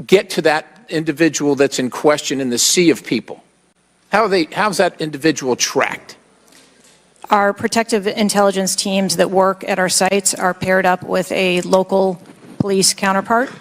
get to that individual that's in question in the sea of people? How's that individual tracked? Our protective intelligence teams that work at our sites are paired up with a local police counterpart,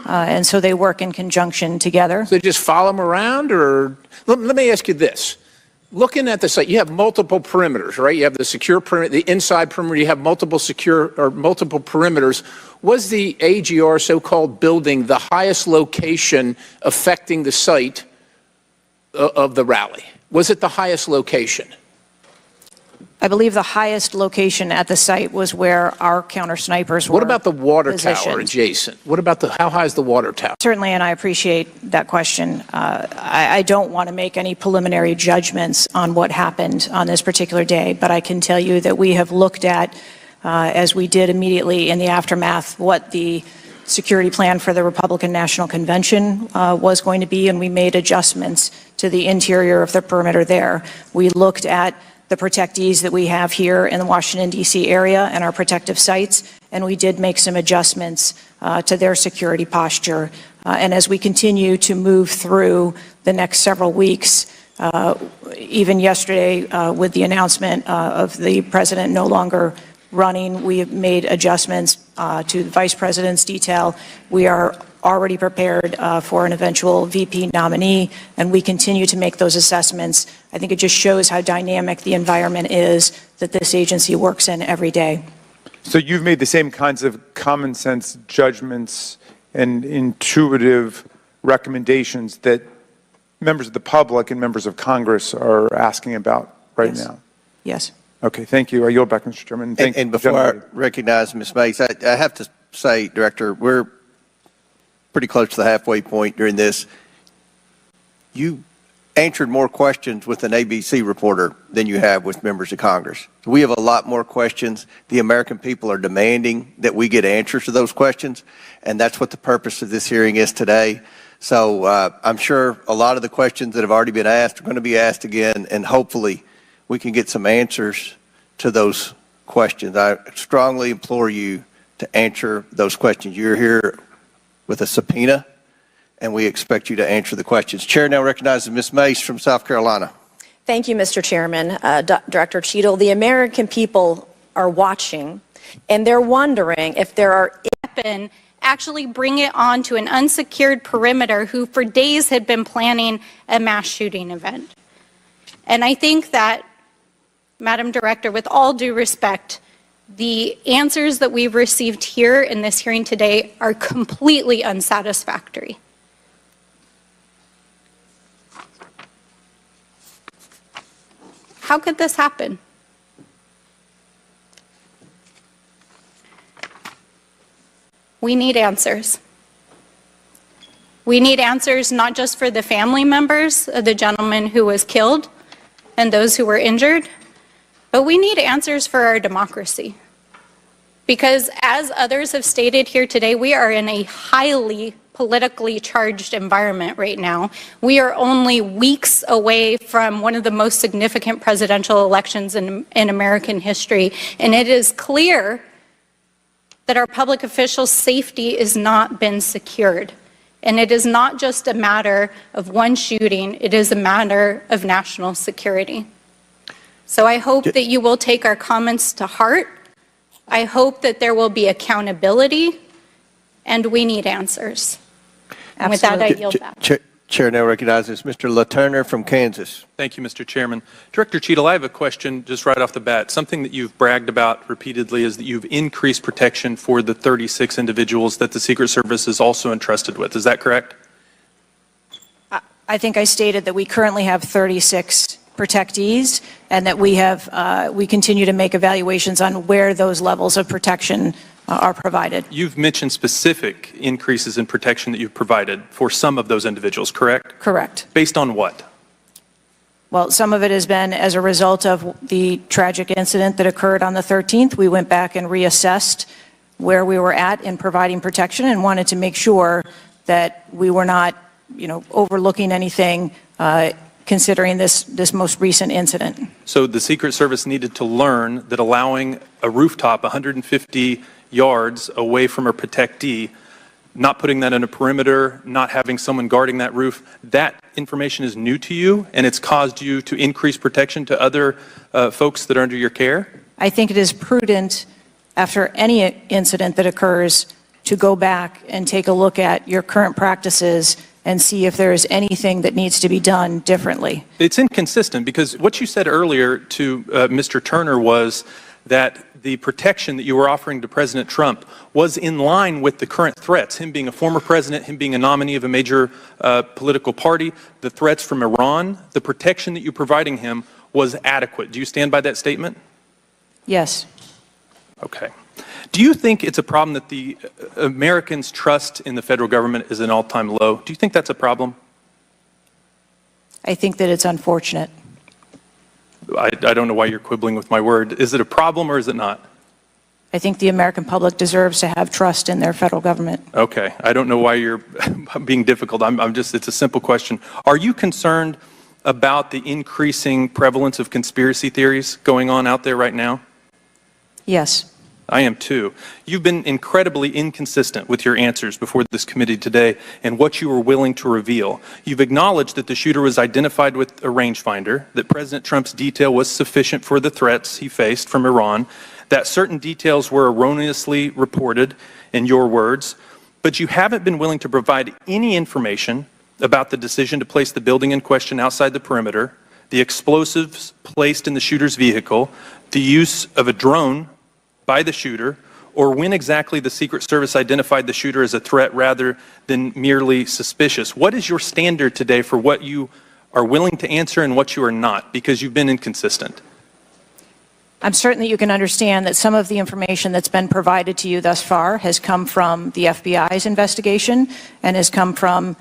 and so they work in conjunction together. So they just follow them around, or let me ask you this. Looking at the site, you have multiple perimeters, right? You have the secure perimeter, the inside perimeter, you have multiple perimeters. Was the AGR so-called building the highest location affecting the site of the rally? Was it the highest location? I believe the highest location at the site was where our counter snipers were. What about the water positioned. tower adjacent? What about how high is the water tower? Certainly, and I appreciate that question. I don't want to make any preliminary judgments on what happened on this particular day, but I can tell you that we have looked at, as we did immediately in the aftermath, what the security plan for the Republican National Convention was going to be, and we made adjustments to the interior of the perimeter there. We looked at the protectees that we have here in the Washington, D.C. area and our protective sites, and we did make some adjustments to their security posture. And as we continue to move through the next several weeks, even yesterday with the announcement of the president no longer running, we have made adjustments to the vice president's detail. We are already prepared for an eventual VP nominee, and we continue to make those assessments. I think it just shows how dynamic the environment is that this agency works in every day. So you've made the same kinds of common sense judgments and intuitive recommendations that members of the public and members of Congress are asking about right now? Yes. Okay, thank you. I yield back, Mr. Chairman. And before I recognize Ms. Mace, I have to say, Director, we're pretty close to the halfway point during this. You answered more questions with an ABC reporter than you have with members of Congress. We have a lot more questions. The American people are demanding that we get answers to those questions, and that's what the purpose of this hearing is today. So I'm sure a lot of the questions that have already been asked are going to be asked again, and hopefully we can get some answers to those questions. I strongly implore you to answer those questions. You're here with a subpoena, and we expect you to answer the questions. Chair now recognizes Ms. Mace from South Carolina. Thank you, Mr. Chairman. Director Cheatle, the American people are watching, and they're wondering if there are weapon, actually bring it on to an unsecured perimeter who for days had been planning a mass shooting event. And I think that, Madam Director, with all due respect, the answers that we've received here in this hearing today are completely unsatisfactory. How could this happen? We need answers. We need answers not just for the family members of the gentleman who was killed and those who were injured, but we need answers for our democracy. Because as others have stated here today, we are in a highly politically charged environment right now. We are only weeks away from one of the most significant presidential elections in American history, and it is clear that our public officials' safety has not been secured. And it is not just a matter of one shooting, it is a matter of national security. So I hope that you will take our comments to heart. I hope that there will be accountability, and we need answers. And with that, I yield back. Chair now recognizes Mr. LaTurner from Kansas. Thank you, Mr. Chairman. Director Cheatle, I have a question just right off the bat. Something that you've bragged about repeatedly is that you've increased protection for the 36 individuals that the Secret Service is also entrusted with. Is that correct? I think I stated that we currently have 36 protectees, and that we continue to make evaluations on where those levels of protection are provided. You've mentioned specific increases in protection that you've provided for some of those individuals, correct? Correct. Based on what? Well, some of it has been as a result of the tragic incident that occurred on the 13th. We went back and reassessed where we were at in providing protection and wanted to make sure that we were not, overlooking anything considering this most recent incident. So the Secret Service needed to learn that allowing a rooftop 150 yards away from a protectee not putting that in a perimeter, not having someone guarding that roof, that information is new to you and it's caused you to increase protection to other folks that are under your care? I think it is prudent after any incident that occurs to go back and take a look at your current practices and see if there is anything that needs to be done differently. It's inconsistent because what you said earlier to Mr. Turner was that the protection that you were offering to President Trump was in line with the current threats, him being a former president, him being a nominee of a major political party, the threats from Iran, the protection that you're providing him was adequate. Do you stand by that statement? Yes. Okay. Do you think it's a problem that the Americans' trust in the federal government is an all-time low? Do you think that's a problem? I think that it's unfortunate. I don't know why you're quibbling with my word. Is it a problem or is it not? I think the American public deserves to have trust in their federal government. Okay. I don't know why you're being difficult. It's a simple question. Are you concerned about the increasing prevalence of conspiracy theories going on out there right now? Yes. I am too. You've been incredibly inconsistent with your answers before this committee today and what you were willing to reveal. You've acknowledged that the shooter was identified with a rangefinder, that President Trump's detail was sufficient for the threats he faced from Iran, that certain details were erroneously reported, in your words, but you haven't been willing to provide any information about the decision to place the building in question outside the perimeter, the explosives placed in the shooter's vehicle, the use of a drone by the shooter, or when exactly the Secret Service identified the shooter as a threat rather than merely suspicious. What is your standard today for what you are willing to answer and what you are not, because you've been inconsistent? I'm certain that you can understand that some of the information that's been provided to you thus far has come from the FBI's investigation and has come from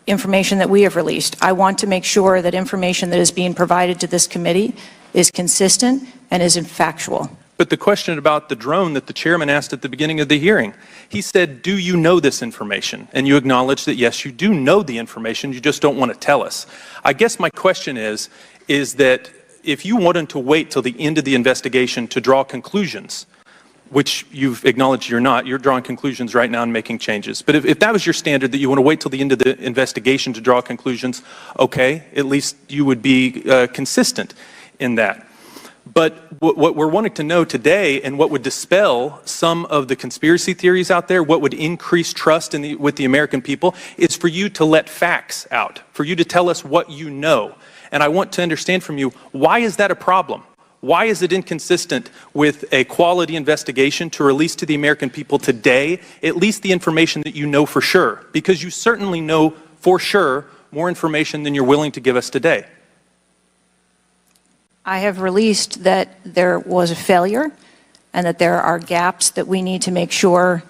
information that we have released. I want to make sure that information that is being provided to this committee is consistent and is factual. But the question about the drone that the chairman asked at the beginning of the hearing, he said, do you know this information? And you acknowledged that, yes, you do know the information, you just don't want to tell us. I guess my question is that if you wanted to wait till the end of the investigation to draw conclusions, which you've acknowledged you're not, you're drawing conclusions right now and making changes. But if that was your standard, that you want to wait till the end of the investigation to draw conclusions, okay, at least you would be consistent in that. But what we're wanting to know today, and what would dispel some of the conspiracy theories out there, what would increase trust with the American people, is for you to let facts out, for you to tell us what you know. And I want to understand from you, why is that a problem? Why is it inconsistent with a quality investigation to release to the American people today at least the information that you know for sure? Because you certainly know for sure more information than you're willing to give us today. I have released that there was a failure and that there are gaps that we need to make sure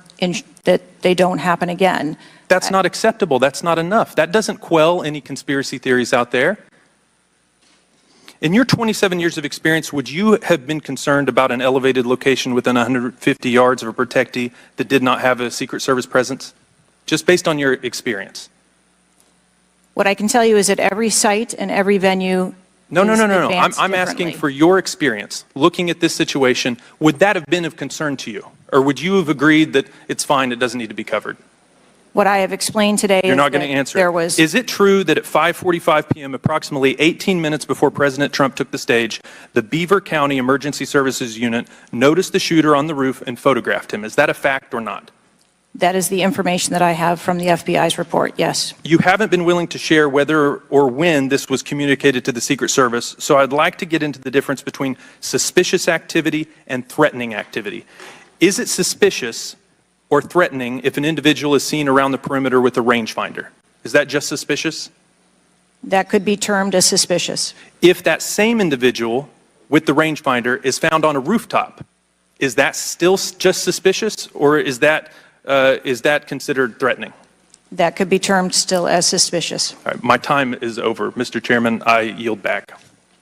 that they don't happen again. That's not acceptable. That's not enough. That doesn't quell any conspiracy theories out there. In your 27 years of experience, would you have been concerned about an elevated location within 150 yards of a protectee that did not have a Secret Service presence? Just based on your experience. What I can tell you is that every site and every venue No. I'm asking for your experience. Looking at this situation, would that have been of concern to you? Or would you have agreed that it's fine, it doesn't need to be covered? What I have explained today You're is not going to that answer. there was... Is it true that at 5:45 p.m., approximately 18 minutes before President Trump took the stage, the Beaver County Emergency Services Unit noticed the shooter on the roof and photographed him? Is that a fact or not? That is the information that I have from the FBI's report, yes. You haven't been willing to share whether or when this was communicated to the Secret Service, so I'd like to get into the difference between suspicious activity and threatening activity. Is it suspicious or threatening if an individual is seen around the perimeter with a rangefinder? Is that just suspicious? That could be termed as suspicious. If that same individual with the rangefinder is found on a rooftop, is that still just suspicious, or is that considered threatening? That could be termed still as suspicious. All right, my time is over. Mr. Chairman, I yield back.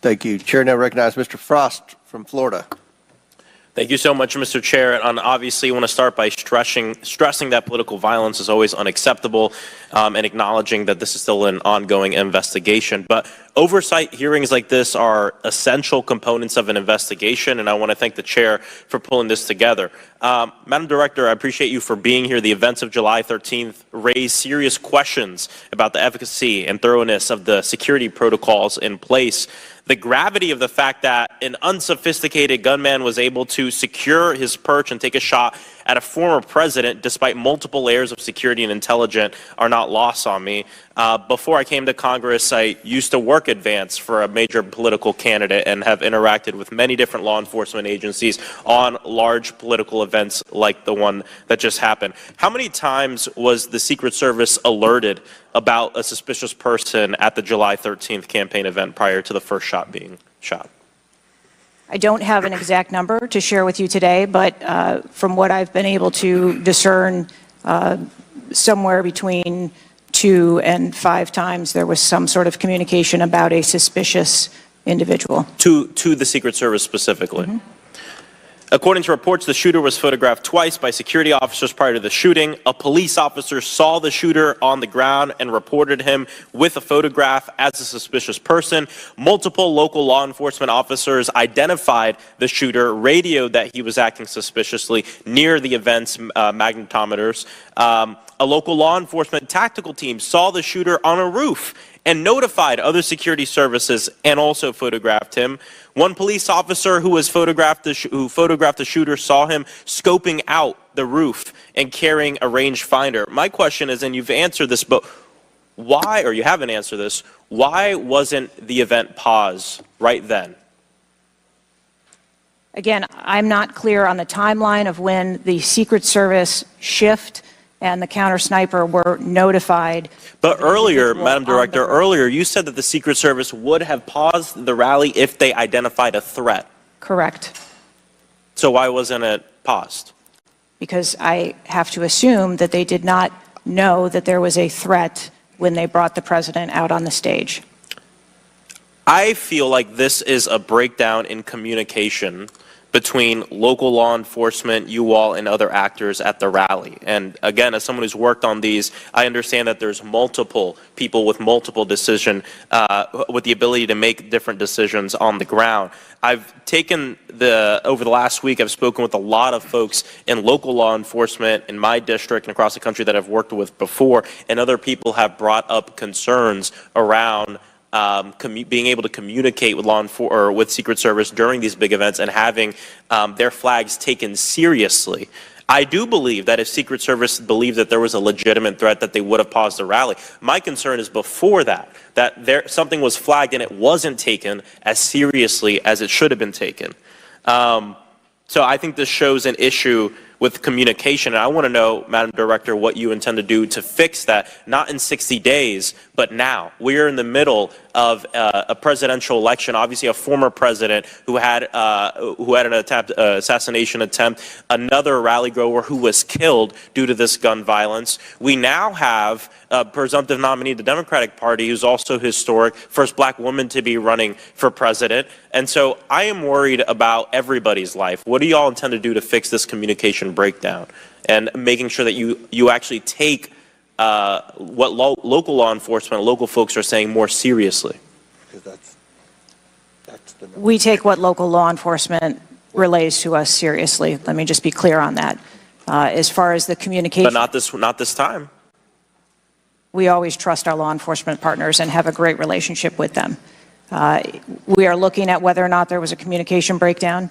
Thank you. Chair now recognizes Mr. Frost from Florida. Thank you so much, Mr. Chair. And obviously, I want to start by stressing that political violence is always unacceptable and acknowledging that this is still an ongoing investigation. But oversight hearings like this are essential components of an investigation, and I want to thank the chair for pulling this together. Madam Director, I appreciate you for being here. The events of July 13th raised serious questions about the efficacy and thoroughness of the security protocols in place. The gravity of the fact that an unsophisticated gunman was able to secure his perch and take a shot at a former president despite multiple layers of security and intelligence are not lost on me. Before I came to Congress, I used to work advance for a major political candidate and have interacted with many different law enforcement agencies on large political events like the one that just happened. How many times was the Secret Service alerted about a suspicious person at the July 13th campaign event prior to the first shot being shot? I don't have an exact number to share with you today, but from what I've been able to discern, somewhere between 2 and 5 times there was some sort of communication about a suspicious individual. To the Secret Service specifically? Mm-hmm. According to reports, the shooter was photographed twice by security officers prior to the shooting. A police officer saw the shooter on the ground and reported him with a photograph as a suspicious person. Multiple local law enforcement officers identified the shooter, radioed that he was acting suspiciously near the event's magnetometers. A local law enforcement tactical team saw the shooter on a roof and notified other security services and also photographed him. One police officer who photographed the shooter saw him scoping out the roof and carrying a rangefinder. My question is, and you've answered this, but why, or you haven't answered this, why wasn't the event paused right then? Again, I'm not clear on the timeline of when the Secret Service shift and the counter sniper were notified. But earlier, Madam Director, earlier you said that the Secret Service would have paused the rally if they identified a threat. Correct. So why wasn't it paused? Because I have to assume that they did not know that there was a threat when they brought the president out on the stage. I feel like this is a breakdown in communication between local law enforcement, you all, and other actors at the rally. And again, as someone who's worked on these, I understand that there's multiple people with multiple decision, with the ability to make different decisions on the ground. I've taken over the last week, I've spoken with a lot of folks in local law enforcement in my district and across the country that I've worked with before, and other people have brought up concerns around being able to communicate with with Secret Service during these big events and having their flags taken seriously. I do believe that if Secret Service believed that there was a legitimate threat, that they would have paused the rally. My concern is before that something was flagged and it wasn't taken as seriously as it should have been taken. So I think this shows an issue with communication. And I want to know, Madam Director, what you intend to do to fix that, not in 60 days, but now. We're in the middle of a presidential election, obviously a former president who had an assassination attempt, another rally goer who was killed due to this gun violence. We now have a presumptive nominee of the Democratic Party who's also historic, first black woman to be running for president. And so I am worried about everybody's life. What do you all intend to do to fix this communication breakdown and making sure that you actually take what local law enforcement, local folks are saying more seriously? We take what local law enforcement relays to us seriously. Let me just be clear on that. As far as the communication, But not this time. We always trust our law enforcement partners and have a great relationship with them. We are looking at whether or not there was a communication breakdown.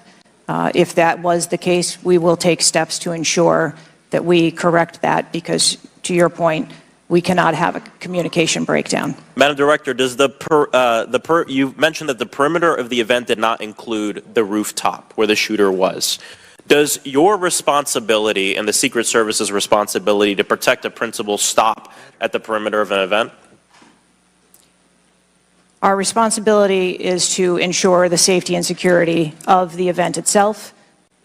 If that was the case, we will take steps to ensure that we correct that, because, to your point, we cannot have a communication breakdown. Madam Director, does you mentioned that the perimeter of the event did not include the rooftop where the shooter was. Does your responsibility and the Secret Service's responsibility to protect a principal stop at the perimeter of an event? Our responsibility is to ensure the safety and security of the event itself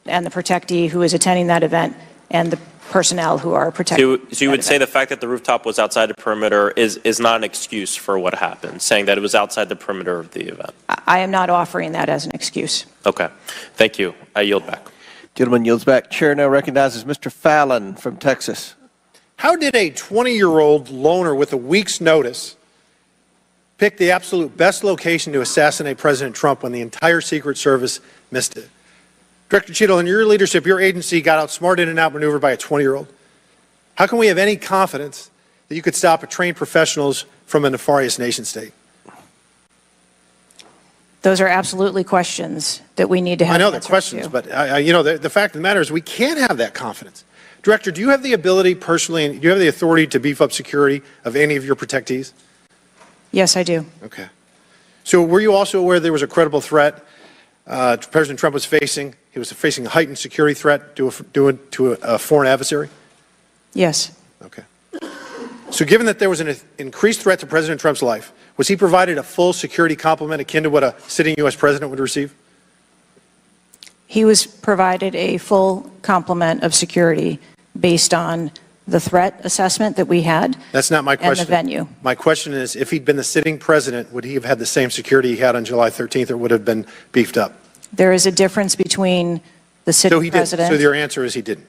and the protectee who is attending that event and the personnel who are protecting. So you would say the fact that the rooftop was outside the perimeter is not an excuse for what happened, saying that it was outside the perimeter of the event? I am not offering that as an excuse. Okay. Thank you. I yield back. Gentleman yields back. Chair now recognizes Mr. Fallon from Texas. How did a 20-year-old loner with a week's notice pick the absolute best location to assassinate President Trump when the entire Secret Service missed it? Director Cheatle, in your leadership, your agency got outsmarted and outmaneuvered by a 20-year-old. How can we have any confidence that you could stop trained professionals from a nefarious nation state? Those are absolutely questions that we need to have I know they're answers questions, to. but the fact of the matter is we can't have that confidence. Director, do you have the ability personally, and do you have the authority to beef up security of any of your protectees? Yes, I do. Okay. So were you also aware there was a credible threat President Trump was facing? He was facing a heightened security threat to a foreign adversary? Yes. Okay. So given that there was an increased threat to President Trump's life, was he provided a full security complement akin to what a sitting U.S. president would receive? He was provided a full complement of security based on the threat assessment that we had. That's not my question. And the venue. My question is, if he'd been the sitting president, would he have had the same security he had on July 13th, or would have been beefed up? There is a difference between the So sitting he didn't. president So your answer is he didn't.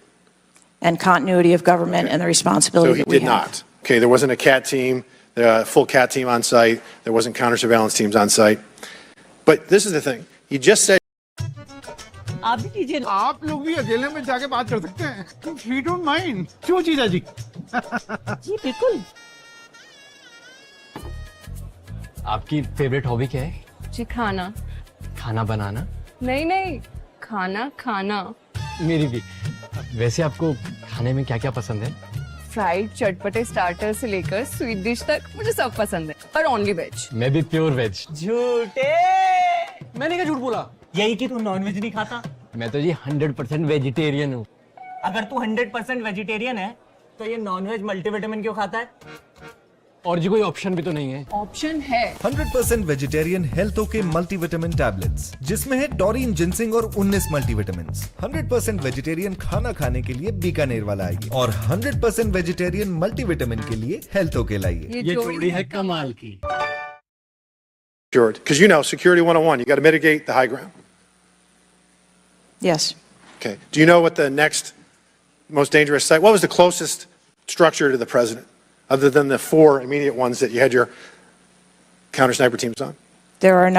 and continuity of government and the responsibility So he that we did have. not. Okay, there wasn't a CAT team, full CAT team on site. There wasn't counter-surveillance teams on site. But this is the thing. You just said आप लोग भी अकेले में जाके बात कर सकते हैं. We don't mind. क्यों जीजा जी? जी बिल्कुल. आपकी फेवरेट हॉबी क्या है? जी खाना. खाना बनाना? नहीं नहीं, खाना खाना. मेरी भी. वैसे आपको खाने में क्या-क्या पसंद है? फ्राइड चटपटे स्टार्टर से लेकर स्वीट डिश तक मुझे सब पसंद है, पर ओनली वेज. मैं भी प्योर वेज. झूठे. मैंने क्या झूठ बोला? यही कि तू नॉनवेज नहीं खाता. मैं तो जी 100% वेजिटेरियन हूँ. अगर तू 100% वेजिटेरियन है, तो ये नॉनवेज मल्टीविटामिन क्यों खाता है? और जी कोई ऑप्शन भी तो नहीं है. ऑप्शन है. 100% वेजिटेरियन हेल्थो के मल्टीविटामिन टैबलेट्स, जिसमें है टॉरिन, जिंसिंग और 19 मल्टीविटामिन्स. 100% वेजिटेरियन खाना खाने के लिए बीकानेर वाला आइए और 100% वेजिटेरियन मल्टीविटामिन के लिए हेल्थो के लाइए. ये जोड़ी है कमाल की. because you know security 101, you got to mitigate the high ground. Yes. Okay. Do you know what the next most dangerous site? What was the closest structure to the president, other than the 4 immediate ones that you had your counter sniper teams on? There are a